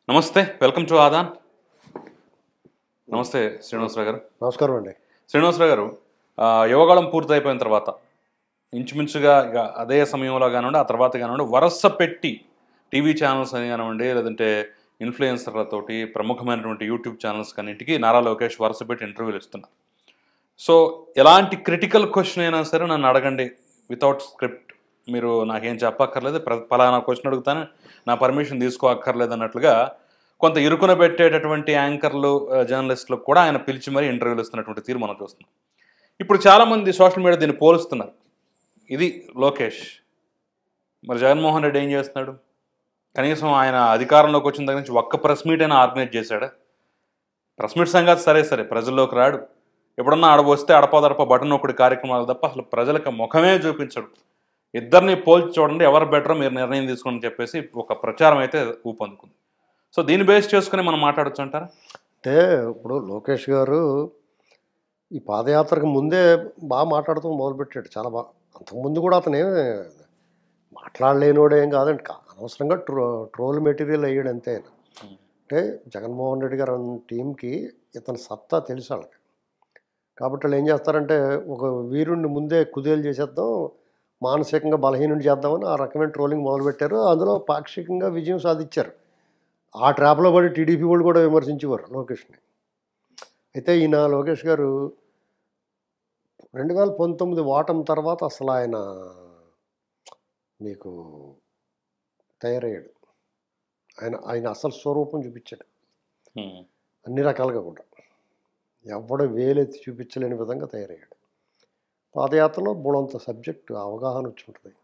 నమస్తే, welcome to Aadan. నమస్తే శ్రీనివాసరావు గారు. నమస్కారం అండి. శ్రీనివాసరావు గారు, యువగళం పూర్తయిపోయిన తర్వాత ఇంచుమించుగా ఇక అదే సమయంలో కానివ్వండి, ఆ తర్వాత కానివ్వండి, వరస పెట్టి టీవీ ఛానల్స్ అని కానివ్వండి, లేదంటే ఇన్ఫ్లుయెన్సర్లతోటి ప్రముఖమైనటువంటి యూట్యూబ్ ఛానల్స్ కన్నింటికి నారా లోకేష్ వరుస పెట్టి ఇంటర్వ్యూలు ఇస్తున్నారు. సో ఎలాంటి క్రిటికల్ క్వశ్చన్ అయినా సరే నన్ను అడగండి, వితౌట్ స్క్రిప్ట్, మీరు నాకేం చెప్పక్కర్లేదు, పలానా క్వశ్చన్ అడుగుతాను, నా పర్మిషన్ తీసుకోక్కర్లేదు అన్నట్లుగా కొంత ఇరుకున పెట్టేటటువంటి యాంకర్లు, జర్నలిస్టులకు కూడా ఆయన పిలిచి మరీ ఇంటర్వ్యూలు ఇస్తున్నటువంటి తీరు మనం చూస్తున్నాం. ఇప్పుడు చాలామంది సోషల్ మీడియా దీన్ని పోలుస్తున్నారు. ఇది లోకేష్. మరి జగన్మోహన్ రెడ్డి ఏం చేస్తున్నాడు? కనీసం ఆయన అధికారంలోకి వచ్చిన దగ్గర నుంచి ఒక్క ప్రెస్ మీట్ అయినా ఆర్గనైజ్ చేశాడా? ప్రెస్ మీట్ సంగతి సరే ప్రజల్లోకి రాడు. ఎప్పుడన్నా ఆడబోస్తే అడపదడప బటన్ ఒకటి కార్యక్రమాలు తప్ప అసలు ప్రజలకు ముఖమే చూపించడు. ఇద్దరిని పోల్చి చూడండి, ఎవరు బెటరో మీరు నిర్ణయం తీసుకోండి చెప్పేసి ఒక ప్రచారం అయితే ఊపందుకుంది. సో దీన్ని బేస్ చేసుకుని మనం మాట్లాడచ్చు అంటారా? అంటే ఇప్పుడు లోకేష్ గారు ఈ పాదయాత్రకు ముందే బాగా మాట్లాడుతూ మొదలుపెట్టాడు. చాలా బాగా. అంతకుముందు కూడా అతను మాట్లాడలేనివాడు ఏం కాదండి. అనవసరంగా ట్రోల్ మెటీరియల్ అయ్యాడు అంతే. అంటే జగన్మోహన్ రెడ్డి గారు అన్న టీంకి ఇతని సత్తా తెలుసు వాళ్ళకి. కాబట్టి వాళ్ళు ఏం చేస్తారంటే ఒక వీరుణ్ణి ముందే కుదేలు చేసేద్దాం, మానసికంగా బలహీనుడు చేద్దామని ఆ రకమైన ట్రోలింగ్ మొదలుపెట్టారు. అందులో పాక్షికంగా విజయం సాధించారు. ఆ ట్రాప్లో పడి టీడీపీ వాళ్ళు కూడా విమర్శించేవారు లోకేష్ని. అయితే ఈయన లోకేష్ గారు 2019 ఓటమి తర్వాత అసలు ఆయన మీకు తయారయ్యాడు. ఆయన అసలు స్వరూపం చూపించాడు అన్ని రకాలుగా కూడా. ఎవడ వేలెత్తి చూపించలేని విధంగా తయారయ్యాడు. పాదయాత్రలో బోడంత సబ్జెక్టు అవగాహన వచ్చి ఉంటుంది.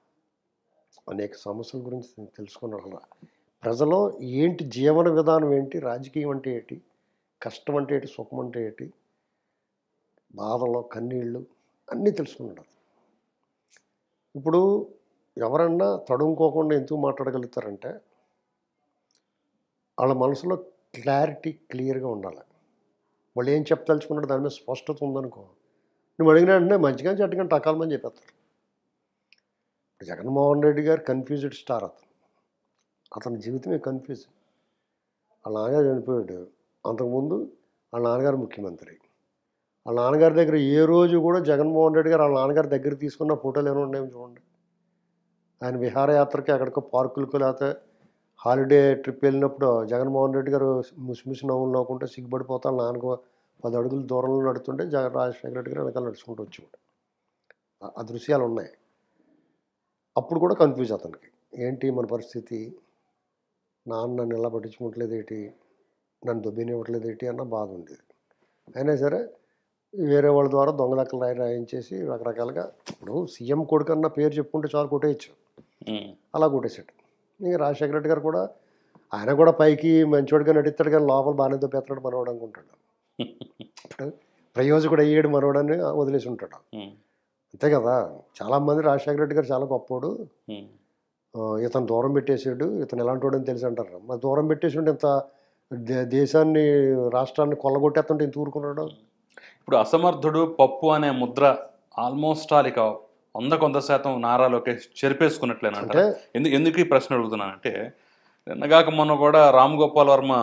అనేక సమస్యల గురించి తెలుసుకున్న ప్రజలు ఏంటి, జీవన విధానం ఏంటి, రాజకీయం అంటే ఏంటి, కష్టం అంటే ఏంటి, సుఖం అంటే ఏంటి, బాధలు, కన్నీళ్ళు అన్నీ తెలుసుకున్నాడు. ఇప్పుడు ఎవరన్నా తడుముకోకుండా ఎందుకు మాట్లాడగలుగుతారంటే వాళ్ళ మనసులో క్లారిటీ క్లియర్గా ఉండాలి. వాళ్ళు ఏం చెప్పదలుచుకున్నాడు దాని మీద స్పష్టత ఉందనుకో, నువ్వు అడిగిన వెంటనే మంచిగా చెడ్డగా టకాలమని చెప్పేస్తారు. ఇప్పుడు జగన్మోహన్ రెడ్డి గారు కన్ఫ్యూజ్డ్ స్టార్. అతని జీవితమే కన్ఫ్యూజ్. వాళ్ళ నాన్నగారు చనిపోయాడు. అంతకుముందు వాళ్ళ నాన్నగారు ముఖ్యమంత్రి. వాళ్ళ నాన్నగారి దగ్గర ఏ రోజు కూడా జగన్మోహన్ రెడ్డి గారు వాళ్ళ నాన్నగారి దగ్గర తీసుకున్న ఫోటోలు ఏమైనా ఉన్నాయో చూడండి. ఆయన విహారయాత్రకి అక్కడికి పార్కులకు లేకపోతే హాలిడే ట్రిప్ వెళ్ళినప్పుడు జగన్మోహన్ రెడ్డి గారు ముసిముసి నవ్వులు నవ్వుకుంటే సిగ్గుపడిపోతా వాళ్ళ నాన్నకు 10 అడుగుల దూరంలో నడుతుంటే రాజశేఖర రెడ్డి గారు వెనకాల నడుచుకుంటూ వచ్చేవాడు. ఆ దృశ్యాలు ఉన్నాయి. అప్పుడు కూడా కన్ఫ్యూజ్ అతనికి. ఏంటి మన పరిస్థితి, నాన్న నన్ను ఎలా పట్టించుకోవట్లేదు ఏంటి, నన్ను దొబ్బినివ్వట్లేదు ఏంటి అన్న బాధ ఉండేది. అయినా సరే వేరే వాళ్ళ ద్వారా దొంగలెక్కలు రాయించేసి రకరకాలుగా, ఇప్పుడు సీఎం కొడుకు అన్న పేరు చెప్పుకుంటే చాలు కొట్టేయచ్చు, అలా కొట్టేశాడు. ఇంకా రాజశేఖర రెడ్డి గారు కూడా ఆయన కూడా పైకి మంచివాడిగా నటిస్తాడు కానీ లోపల బాగానే దొబ్బెత్తడు మనవాడు అనుకుంటాడు. ఇప్పుడు ప్రయోజకుడు అయ్యాడు మనవాడని వదిలేసి ఉంటాడు. అంతే కదా. చాలామంది రాజశేఖర రెడ్డి గారు చాలా గొప్పోడు, ఇతను దూరం పెట్టేసాడు, ఇతను ఎలాంటి వాడని తెలిసి అంటారు. మరి దూరం పెట్టేసి ఉంటే ఇంత దేశాన్ని రాష్ట్రాన్ని కొల్లగొట్టేస్తుంటే ఇంత ఊరుకున్నాడు. ఇప్పుడు అసమర్థుడు పప్పు అనే ముద్ర ఆల్మోస్ట్ ఆల్ ఇక 100% నారా లోకేష్ చెరిపేసుకున్నట్లేనంటే. ఎందుకు ఈ ప్రశ్న అడుగుతున్నానంటే, నిన్నగాక మొన్న కూడా రామ్ గోపాల్ వర్మ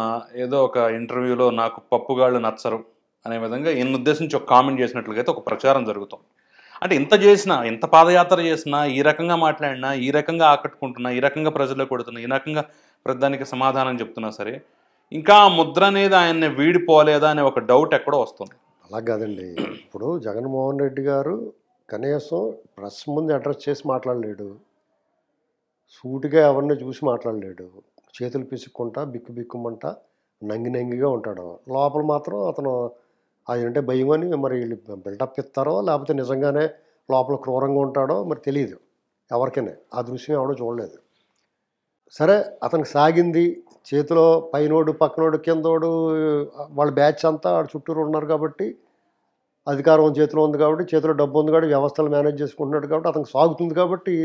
ఏదో ఒక ఇంటర్వ్యూలో నాకు పప్పుగాళ్ళు నచ్చరు అనే విధంగా ఈయన ఉద్దేశించి ఒక కామెంట్ చేసినట్లుగా అయితే ఒక ప్రచారం జరుగుతుంది. అంటే ఇంత చేసినా, ఇంత పాదయాత్ర చేసినా, ఈ రకంగా మాట్లాడినా, ఈ రకంగా ఆకట్టుకుంటున్నా, ఈ రకంగా ప్రజల్లో కొడుతున్నా, ఈ రకంగా ప్రతిదానికి సమాధానం చెప్తున్నా సరే ఇంకా ముద్ర అనేది ఆయన్ని వీడిపోలేదా అనే ఒక డౌట్ ఎక్కడో వస్తుంది. అలా కాదండి. ఇప్పుడు జగన్మోహన్ రెడ్డి గారు కనీసం ప్రెస్ ముందు అడ్రస్ చేసి మాట్లాడలేడు, సూటిగా ఎవరిని చూసి మాట్లాడలేడు, చేతులు పిసుక్కుంటా బిక్కుమంటా నంగిగా ఉంటాడు. లోపల మాత్రం అతను అది అంటే భయం అని మరి వీళ్ళు బిల్డప్ ఇస్తారో లేకపోతే నిజంగానే లోపల క్రూరంగా ఉంటాడో మరి తెలియదు ఎవరికైనా. ఆ దృశ్యం ఎవడో చూడలేదు. సరే అతనికి సాగింది, చేతిలో పైనోడు పక్కనోడు కిందోడు వాళ్ళ బ్యాచ్ అంతా ఆడ చుట్టూరు ఉన్నారు కాబట్టి, అధికారం చేతిలో ఉంది కాబట్టి, చేతిలో డబ్బు ఉంది కాబట్టి, వ్యవస్థలు మేనేజ్ చేసుకుంటున్నాడు కాబట్టి అతనికి సాగుతుంది. కాబట్టి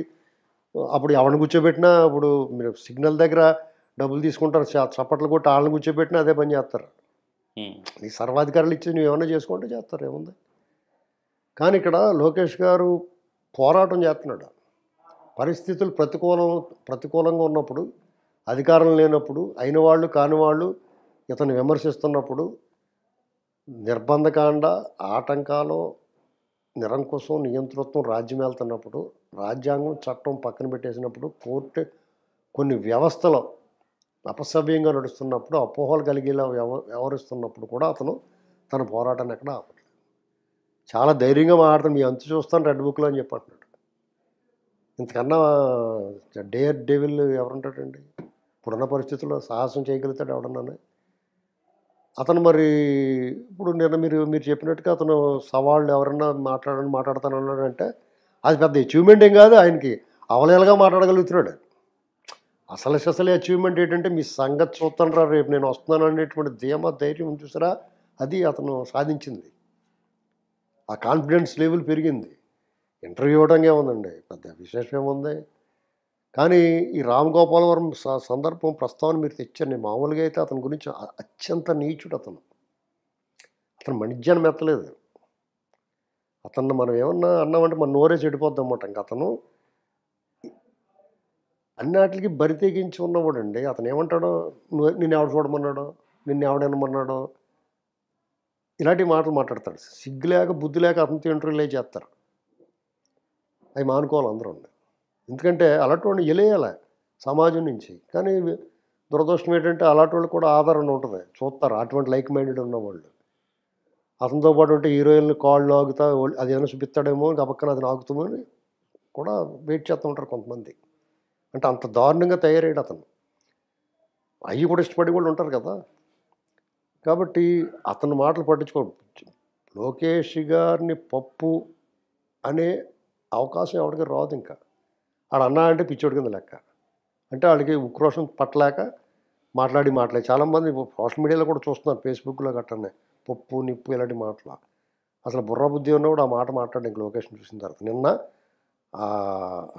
అప్పుడు ఎవరిని కూర్చోబెట్టినా, ఇప్పుడు మీరు సిగ్నల్ దగ్గర డబ్బులు తీసుకుంటారు, చప్పట్లు కొట్టి వాళ్ళని కూర్చోబెట్టినా అదే పని చేస్తారు. నీ సర్వాధికారులు ఇచ్చి నువ్వు ఏమన్నా చేసుకుంటే చేస్తారు, ఏముంది. కానీ ఇక్కడ లోకేష్ గారు పోరాటం చేస్తున్నాడు. పరిస్థితులు ప్రతికూలంగా ఉన్నప్పుడు అధికారం లేనప్పుడు అయిన వాళ్ళు కాని వాళ్ళు ఇతను విమర్శిస్తున్నప్పుడు నిర్బంధకాండ, ఆటంకాలు, నిరంకుశం, నియంతృత్వం రాజ్యం వెళ్తున్నప్పుడు, రాజ్యాంగం చట్టం పక్కన పెట్టేసినప్పుడు, కోర్టు కొన్ని వ్యవస్థలు అపసవ్యంగా నడుస్తున్నప్పుడు, అపోహలు కలిగేలా వ్యవహరిస్తున్నప్పుడు కూడా అతను తన పోరాటాన్ని ఎక్కడ ఆపట్లేదు. చాలా ధైర్యంగా మాట్లాడుతాను. మీ అంతు చూస్తాను రెడ్ బుక్లో అని చెప్పి అంటున్నాడు. ఇంతకన్నా డేర్ డెవిల్ ఎవరుంటాడండి? ఇప్పుడున్న పరిస్థితుల్లో సాహసం చేయగలుగుతాడు ఎవడన్నా? అతను మరి ఇప్పుడు నేను మీరు చెప్పినట్టుగా అతను సవాళ్ళు ఎవరన్నా మాట్లాడతానన్నాడంటే అది పెద్ద అచీవ్మెంట్ ఏం కాదు. ఆయనకి అవలేలుగా మాట్లాడగలుగుతున్నాడు. అసలు అచీవ్మెంట్ ఏంటంటే మీ సంగతి చూస్తాను రేపు నేను వస్తున్నాను అనేటువంటి ధీమా, ధైర్యం చూసారా, అది అతను సాధించింది. ఆ కాన్ఫిడెన్స్ లెవెల్ పెరిగింది. ఇంటర్వ్యూ ఇవ్వడంగా ఉందండి, పెద్ద విశేషం ఏముంది. కానీ ఈ రామ్ గోపాల్ వర్మ సందర్భం ప్రస్తావన మీరు తెచ్చారు. నేను మామూలుగా అయితే అతని గురించి అత్యంత నీచుడు అతను మణిజ్యాన్ని మెత్తలేదు. అతన్ని మనం ఏమన్నా అన్నామంటే మన నోరే చెడిపోద్ది అన్నమాట. ఇంక అతను అన్నిటికి బరి తెగించి ఉన్నవాడు అండి. అతను ఏమంటాడో, నిన్ను ఎవడు చూడమన్నాడో, నిన్ను ఎవడనమన్నాడో, ఇలాంటి మాటలు మాట్లాడతాడు. సిగ్గు లేక బుద్ధి లేక అతనితో ఇంటర్వ్యూలే చేస్తారు. అవి మానుకోవాలి అందరూ. ఎందుకంటే అలాంటి వాడిని ఎలేయాలి సమాజం నుంచి. కానీ దురదృష్టం ఏంటంటే అలాంటి వాళ్ళు కూడా ఆదరణ ఉంటుంది, చూస్తారు అటువంటి లైక్ మైండెడ్ ఉన్నవాళ్ళు. అతనితో పాటు ఉంటే హీరోయిన్లు కాళ్ళు ఆగుతా అది ఏమైనా చూపిస్తాడేమో, గబక్కన అది ఆగుతామని కూడా వెయిట్ చేస్తూ ఉంటారు కొంతమంది. అంటే అంత దారుణంగా తయారయ్యాడు అతను. అవి కూడా ఇష్టపడి వాళ్ళు ఉంటారు కదా. కాబట్టి అతని మాటలు పట్టించుకో. లోకేష్ గారిని పప్పు అనే అవకాశం ఎవరికి రాదు. ఇంకా ఆడు అన్నా అంటే పిచ్చోడి కింద లెక్క. అంటే వాళ్ళకి ఉక్రోషం పట్టలేక మాట్లాడి చాలామంది సోషల్ మీడియాలో కూడా చూస్తున్నారు, ఫేస్బుక్లో గట్టనే పప్పు నిప్పు ఇలాంటి మాటలు. అసలు బుర్ర బుద్ధి ఉన్నవాడు ఆ మాట మాట్లాడి ఇంక లొకేషన్ చూసిన తర్వాత. నిన్న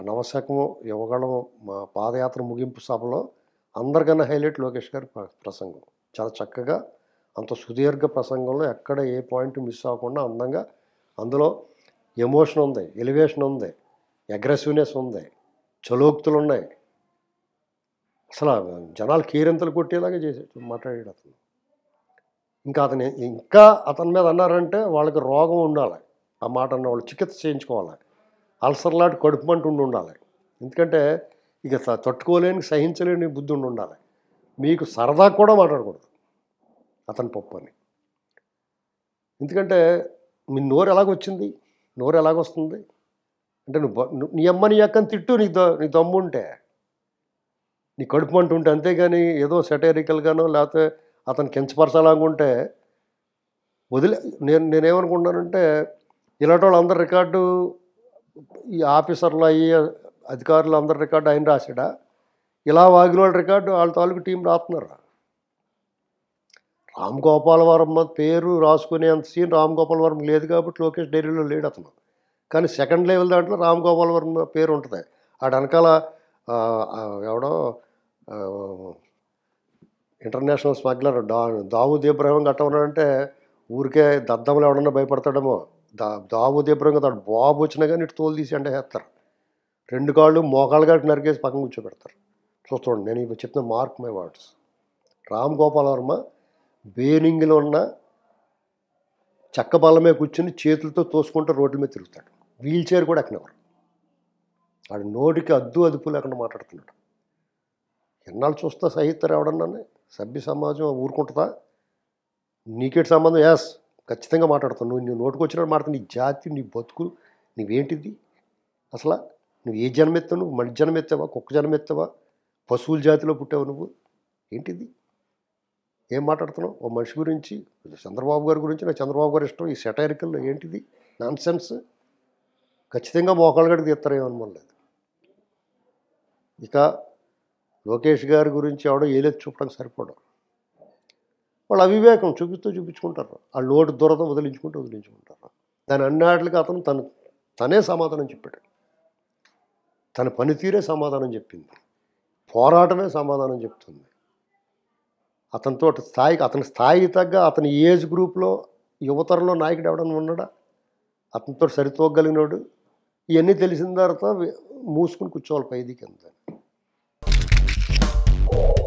నవశకము యువగళం మా పాదయాత్ర ముగింపు సభలో అందరికన్నా హైలైట్ లోకేష్ గారి ప్రసంగం. చాలా చక్కగా అంత సుదీర్ఘ ప్రసంగంలో ఎక్కడ ఏ పాయింట్ మిస్ అవ్వకుండా అందంగా, అందులో ఎమోషన్ ఉంది, ఎలివేషన్ ఉంది, అగ్రెసివ్నెస్ ఉంది, చలోక్తులు ఉన్నాయి. అసలు జనాలు కేరింతలు కొట్టేలాగా చేసి మాట్లాడాడు అతను. ఇంకా అతని మీద అన్నారంటే వాళ్ళకి రోగం ఉండాలి. ఆ మాట అన్న వాళ్ళు చికిత్స చేయించుకోవాలి. అల్సర్లాంటి కడుపు మంట ఉండాలి. ఎందుకంటే ఇక తట్టుకోలేని, సహించలేని బుద్ధి ఉండాలి. మీకు సరదా కూడా మాట్లాడకూడదు అతని పప్పు అని. ఎందుకంటే మీ నోరు ఎలాగొచ్చింది, నోరు ఎలాగొస్తుంది అంటే నీ అమ్మ నీ అక్కని తిట్టు, నీ దమ్ముంటే, నీ కడుపు మంట ఉంటే. అంతేగాని ఏదో సెటైరికల్గానో లేకపోతే అతను కించపరచాలనుకుంటే నేనేమనుకుంటున్నానంటే ఇలాంటి వాళ్ళు అందరు రికార్డు, ఈ ఆఫీసర్లు అయ్యి అధికారులు అందరు రికార్డు ఆయన రాశాడా? ఇలా వాగిన వాళ్ళ రికార్డు వాళ్ళ తాలూకు టీం రాస్తున్నారు. రామ్ గోపాల్ వర్మ పేరు రాసుకునే అంత సీన్ రామ్ గోపాల్ వర్మ లేదు కాబట్టి లోకేష్ డైరీలో లేడు అతను. కానీ సెకండ్ లెవెల్ దాంట్లో రామ్ గోపాల్ వర్మ పేరు ఉంటుంది. ఆడ వెనకాల ఎవడో ఇంటర్నేషనల్ స్మగ్లర్ దావూద్ ఇబ్రాహిం గట్ట ఉన్నాడంటే ఊరికే దద్దమ్మలు ఎవడన్నా భయపడతాడేమో. దావూద్ ఇబ్రాహిం తాడు బాబు వచ్చినా కానీ ఇటు తోలు తీసి అంటే వేస్తారు. 2 కాళ్ళు మోకాళ్ళు గట్టి నరికేసి పక్కన కూర్చోబెడతారు. చూడండి, నేను ఇప్పుడు చెప్తున్న mark my words. Ram Gopal Varma బేనింగ్లో ఉన్న చెక్క బల్ల మీద కూర్చుని చేతులతో తోసుకుంటూ రోడ్ల మీద తిరుగుతాడు. వీల్ చైర్ కూడా ఎక్కనివ్వరు. వాడు నోటికి అదుపు లేకుండా మాట్లాడుతున్నాడు. ఎన్నాళ్ళు చూస్తా సహిస్తారు ఎవడన్నా? సభ్య సమాజం ఊరుకుంటుందా? నీకేటి సంబంధం? ఖచ్చితంగా మాట్లాడుతావు. నువ్వు నోటికి వచ్చినట్టు మాట్లాడుతావు. నీ జాతి, నీ బతుకు, నువ్వేంటిది అసలు? నువ్వు ఏ జన్మెత్తావు? నువ్వు మనిషి జన్మెత్తావా, కుక్క జన్మెత్తావా, పశువుల జాతిలో పుట్టావు? నువ్వు ఏంటిది? ఏం మాట్లాడుతున్నావు? ఓ మనిషి గురించి, చంద్రబాబు గారి గురించి. నాకు చంద్రబాబు గారు ఇష్టం. ఈ సెటైరికల్ ఏంటిది నాన్ సెన్స్? ఖచ్చితంగా మోకాళ్ళు గడికి తీస్తారేమనలేదు. ఇక లోకేష్ గారి గురించి ఎవడో ఏలేది చూపడానికి సరిపోవడం. వాళ్ళు అవివేకం చూపించుకుంటారు. ఆ లోటు దురద వదిలించుకుంటారు. దాని అన్నిటికి అతను తనే సమాధానం చెప్పాడు. తన పనితీరే సమాధానం చెప్పింది. పోరాటమే సమాధానం చెప్తుంది. అతని స్థాయికి తగ్గ అతని ఏజ్ గ్రూప్లో యువతరంలో నాయకుడు ఎవడన్నా ఉన్నాడా? అతనితో సరితూగలిగినాడు? ఇవన్నీ తెలిసిన తర్వాత మూసుకుని కూర్చోవాలి పైది కింద. నమస్కారం.